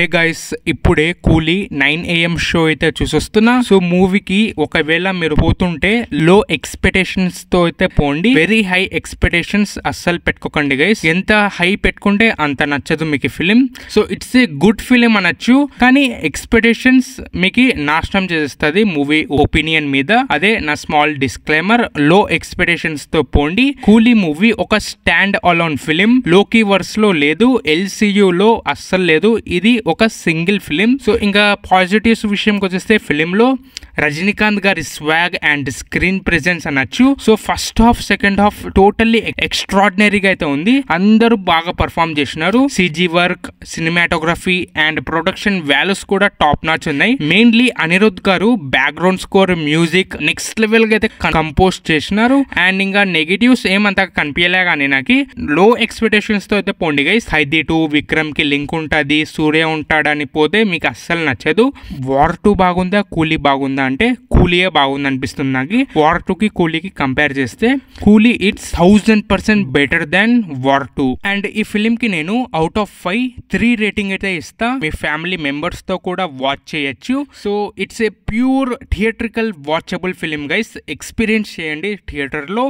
Hey guys, ఇప్పుడే కూలీ 9 AM show అయితే చూసొస్తున్నా. సో మూవీకి ఒకవేళ మీరు పోతుంటే లో ఎక్స్పెక్టేషన్స్ తో అయితే పోండి. వెరీ హై ఎక్స్పెక్టేషన్స్ అస్సలు పెట్టుకోకండి గైస్. ఎంత హై పెట్టుకుంటే అంత నచ్చదు మీకు film. So it's a good film అనొచ్చు, కానీ ఎక్స్పెక్టేషన్స్ మీకు నాశనం చేస్తుంది మూవీ ఒపీనియన్ మీద. అదే నా స్మాల్ డిస్క్లైమర్. లో ఎక్స్పెక్టేషన్స్ తో పోండి. కూలీ మూవీ ఒక standalone film. Lokiverse లో లేదు, LCU లో అస్సలు లేదు. ఇది ఒక సింగిల్ ఫిలిం. సో ఇంకా పాజిటివ్స్ విషయంకి వచ్చేస్తే ఫిలిం లో రజనీకాంత్ గారి స్వాగ్ అండ్ స్క్రీన్ ప్రెజెన్స్ అనొచ్చు. So first half second half totally ఎక్స్ట్రాడినరీగా అయితే ఉంది. అందరూ బాగా పర్ఫామ్ చేసినారు. CG work, cinematography and production values కూడా టాప్ నాచ్ ఉన్నాయి. Mainly Anirudh garu background score, music next level గా అయితే కంపోజ్ చేసినారు. అండ్ ఇంకా నెగిటివ్స్ ఏమంతా కనిపించలే కానీ నాకు. లో ఎక్స్పెక్టేషన్స్ తో అయితే పోండి గైస్. ఖైదీ 2 విక్రమ్ కి లింక్ ఉంటుంది, సూర్య ఉంటాడని పోతే మీకు అస్సలు నచ్చదు. వార్ 2 బాగుందా, కూలీ బాగుందా అంటే కూలీయే బాగుంది అనిపిస్తుంది నాకు. వార్ 2 కి కూలీకి కంపేర్ చేస్తే కూలీ it's 1000% better than war 2. And ఈ ఫిలిం కి నేను అవుట్ ఆఫ్ 5 3 రేటింగ్ అయితే ఇస్తా. మీ ఫ్యామిలీ మెంబర్స్ తో కూడా వాచ్ చేయొచ్చు. So it's a pure theatrical watchable film guys. Experience చేయండి థియేటర్ లో.